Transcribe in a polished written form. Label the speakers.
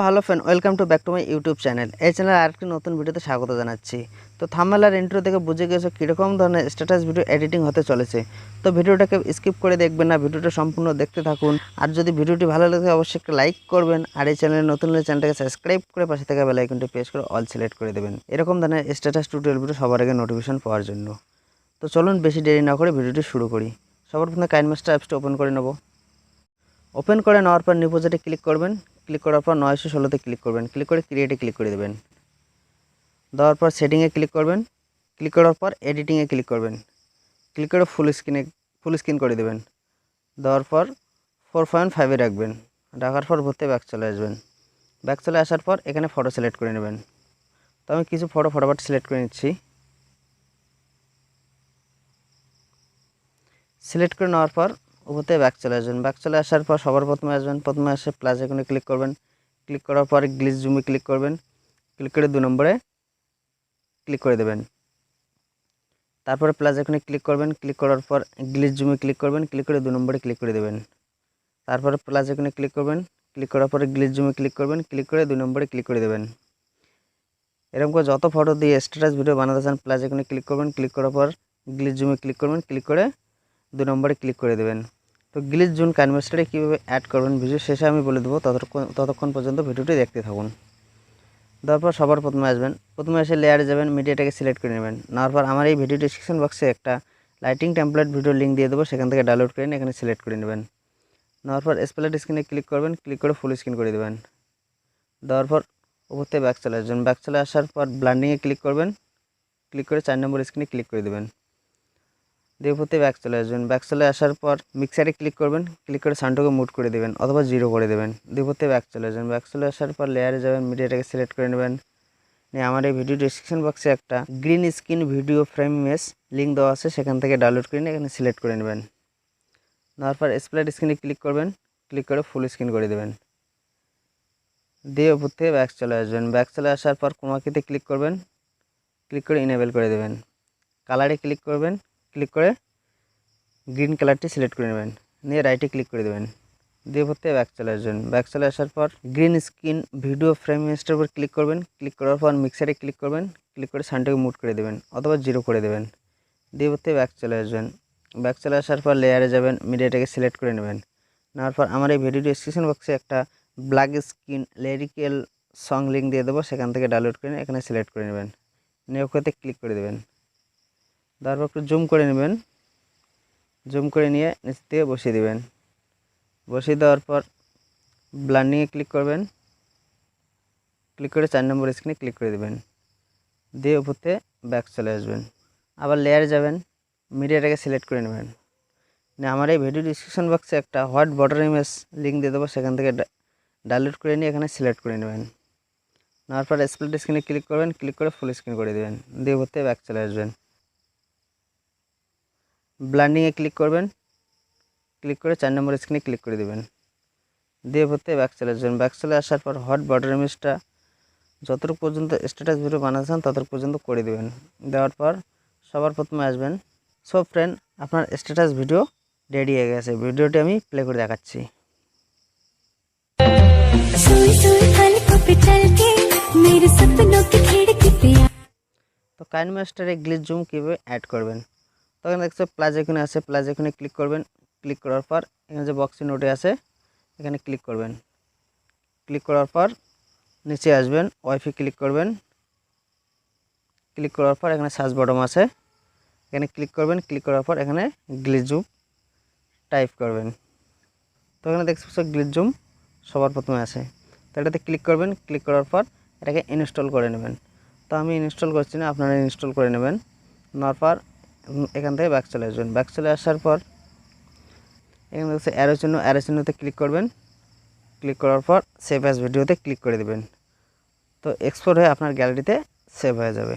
Speaker 1: Hello friend, welcome to back to my YouTube channel. এই চ্যানেলে আরেকটি নতুন ভিডিওতে স্বাগত জানাচ্ছি। তো থাম্বনেল আর ইন্ট্রো থেকে বুঝে গেছো কীরকম ধরনের স্ট্যাটাস ভিডিও এডিটিং হতে চলেছে। তো ভিডিওটাকে স্কিপ করে দেখবেন না, ভিডিওটা সম্পূর্ণ দেখতে থাকুন। আর যদি ভিডিওটি ভালো লাগে অবশ্যই একটা লাইক করবেন, আর এই চ্যানেলে নতুন হলে চ্যানেলটাকে সাবস্ক্রাইব করে পাশে থাকা বেল আইকনটি প্রেস করে অল সিলেক্ট করে দেবেন এরকম ধরনের স্ট্যাটাস টিউটোরিয়াল ভিডিও সবার আগে নোটিফিকেশন পাওয়ার জন্য। তো চলুন বেশি দেরি না করে ভিডিওটি শুরু করি। সবার প্রথমে কাইনমাস্টার অ্যাপসটা ওপেন করে নেব। ওপেন করে নেওয়ার পর নিউ প্রজেক্টে ক্লিক করবেন। ক্লিক করার পর 916-তে ক্লিক করবেন। ক্লিক করে ক্রিয়েটে ক্লিক করে দেবেন। দেওয়ার পর সেটিংয়ে ক্লিক করবেন। ক্লিক করার পর এডিটিংয়ে ক্লিক করবেন। ক্লিক করে ফুল স্ক্রিন করে দেবেন। দেওয়ার পর 4.5-এ রাখবেন। রাখার পর ভর্তি ব্যাক চলে আসবেন। ব্যাক চলে আসার পর এখানে ফটো সিলেক্ট করে নেবেন। তো আমি কিছু ফটো ফটাফট সিলেক্ট করে নিচ্ছি। সিলেক্ট করে নেওয়ার পর উপরে ব্যাক চলে আসবেন। ব্যাক চলে আসার পর সবার প্রথমে আসবেন। প্রথমে এসে প্লাস আইকনে ক্লিক করবেন। ক্লিক করার পর গ্লিচ জুমে ক্লিক করবেন। ক্লিক করে 2 নম্বরে ক্লিক করে দেবেন। তারপরে প্লাস আইকনে ক্লিক করবেন। ক্লিক করার পর গ্লিচ জুমে ক্লিক করবেন। ক্লিক করে 2 নম্বরে ক্লিক করে দেবেন। তারপরে প্লাস আইকনে ক্লিক করবেন। ক্লিক করার পরে গ্লিচ জুমে ক্লিক করবেন। ক্লিক করে 2 নম্বরে ক্লিক করে দেবেন। এরকম করে যত ফটো দিয়ে স্ট্যাটাস ভিডিও বানাতে চান প্লাস আইকনে ক্লিক করবেন। ক্লিক করার পর গ্লিচ জুমে ক্লিক করবেন। ক্লিক করে 2 নম্বরে ক্লিক করে দেবেন। তো গ্লিচ জুম কাইনমাস্টারে কীভাবে অ্যাড করবেন ভিডিও শেষে আমি বলে দেবো, ততক্ষণ পর্যন্ত ভিডিওটি দেখতে থাকুন। তারপর সবার প্রথমে আসবেন। প্রথমে এসে লেয়ারে যাবেন, মিডিয়াটাকে সিলেক্ট করে নেবেন। নেওয়ার পর আমার এই ভিডিও ডিসক্রিপশন বক্সে একটা লাইটিং টেমপ্লেট ভিডিও লিঙ্ক দিয়ে দেবো, সেখান থেকে ডাউনলোড করে এখানে সিলেক্ট করে নেবেন। নেওয়ার পর স্প্লিট স্ক্রিনে ক্লিক করবেন। ক্লিক করে ফুল স্ক্রিন করে দেবেন। দেওয়ার পর উপর থেকে ব্যাক চলে আসবেন। ব্যাক চলে আসার পর ব্লান্ডিংয়ে ক্লিক করবেন। ক্লিক করে 4 নম্বর স্ক্রিনে ক্লিক করে দেবেন। দিয়ে উপর থেকে ব্যাক চলে আসবেন। ব্যাক চলে আসার পর মিক্সারে ক্লিক করবেন। ক্লিক করে সাউন্ডটাকে মুট করে দেবেন অথবা 0 করে দেবেন। দিয়ে উপর থেকে ব্যাক চলে আসবেন। ব্যাক চলে আসার পর লেয়ারে যাবেন, মিডিয়াটাকে সিলেক্ট করে নেবেন। নিয়ে আমার এই ভিডিও ডিসক্রিপশন বক্সে একটা green screen video frame image link দেওয়া আছে, সেখান থেকে ডাউনলোড করে নিয়ে এখানে সিলেক্ট করে নেবেন। নেওয়ার পর স্প্লিট স্ক্রিনে ক্লিক করবেন। ক্লিক করে ফুল স্ক্রিন করে দেবেন। দিয়ে উপর থেকে ব্যাক চলে আসবেন। ব্যাক চলে আসার পর ক্রোমাকিতে ক্লিক করবেন। ক্লিক করে ইনেবল করে দেবেন। কালারে ক্লিক করবেন। ক্লিক করে গ্রিন কালারটি সিলেক্ট করে নেবেন। নিয়ে রাইটে ক্লিক করে দেবেন। দিয়ে উপর থেকে ব্যাক চলে আসবেন। ব্যাক চলে আসার পর গ্রিন স্ক্রিন ভিডিও ফ্রেম ইমেজটার উপর ক্লিক করবেন। ক্লিক করার পর মিক্সারে ক্লিক করবেন। ক্লিক করে সাউন্ডটাকে মুট করে দেবেন অথবা 0 করে দেবেন। দিয়ে উপর থেকে ব্যাক চলে আসবেন। ব্যাক চলে আসার পর লেয়ারে যাবেন, মিডিয়াটাকে সিলেক্ট করে নেবেন। নেওয়ার পর আমার এই ভিডিও ডিসক্রিপশন বক্সে একটা black screen lyrical song link দিয়ে দেবো, সেখান থেকে ডাউনলোড করে এখানে সিলেক্ট করে নেবেন। নিয়ে ওকেতে ক্লিক করে দেবেন। তারপর একটু জুম করে নেবেন। জুম করে নিয়ে নিচ থেকে বসিয়ে দেবেন। বসিয়ে দেওয়ার পর ব্লান্ডিংয়ে ক্লিক করবেন। ক্লিক করে 4 নম্বর স্ক্রিনে ক্লিক করে দেবেন। দিয়ে উপরতে ব্যাক চলে আসবেন। আবার লেয়ারে যাবেন, মিডিয়াটাকে সিলেক্ট করে নেবেন। আমার এই ভিডিও ডিসক্রিপশন বক্সে একটা হোয়াইট বর্ডার ইমেজ লিঙ্ক দিয়ে দেবো, সেখান থেকে ডাউনলোড করে নিয়ে এখানে সিলেক্ট করে নেবেন। নেওয়ার পর স্প্লিট স্ক্রিনে ক্লিক করবেন। ক্লিক করে ফুল স্ক্রিন করে দেবেন। দিয়ে উপরতে ব্যাক চলে আসবেন। ব্লান্ডিংয়ে ক্লিক করবেন। ক্লিক করে 4 নম্বর স্ক্রিনে ক্লিক করে দেবেন। দিয়ে ভর্তি ব্যাক চলে আসবেন। ব্যাক চলে আসার পর হট বর্ডার ইমেজটা যতটুকু পর্যন্ত স্ট্যাটাস ভিডিও বানাচ্ছেন ততটুকু পর্যন্ত করে দেবেন। দেওয়ার পর সবার প্রথমে আসবেন। সব ফ্রেন্ড, আপনার স্ট্যাটাস ভিডিও রেডি হয়ে গেছে। ভিডিওটি আমি প্লে করে দেখাচ্ছি। তো কাইনমাস্টারে গ্লিচ জুম কীভাবে অ্যাড করবেন, তখন দেখছো প্লাস এখানে আছে, প্লাস এখানে ক্লিক করবেন। ক্লিক করার পর এখানে যে বক্সে নোটে আছে এখানে ক্লিক করবেন। ক্লিক করার পর নিচে আসবেন, ওয়াইফাই ক্লিক করবেন। ক্লিক করার পর এখানে সার্চ বটন আছে, এখানে ক্লিক করবেন। ক্লিক করার পর এখানে গ্লিচ জুম টাইপ করবেন। তো এখানে দেখছো গ্লিচ জুম সবার প্রথমে আছে, তো এটাতে ক্লিক করবেন। ক্লিক করার পর এটাকে ইনস্টল করে নেবেন। তো আমি ইনস্টল করছি না, আপনারা ইনস্টল করে নেবেন। নেওয়ার পর এখান থেকে ব্যাক চলে আসবেন। ব্যাক চলে আসার পর এখানে দেখছে অ্যারো চিহ্ন, অ্যারো চিহ্নতে ক্লিক করবেন। ক্লিক করার পর সেভ অ্যাজ ভিডিওতে ক্লিক করে দেবেন। তো এক্সপোর্ট হয়ে আপনার গ্যালারিতে সেভ হয়ে যাবে।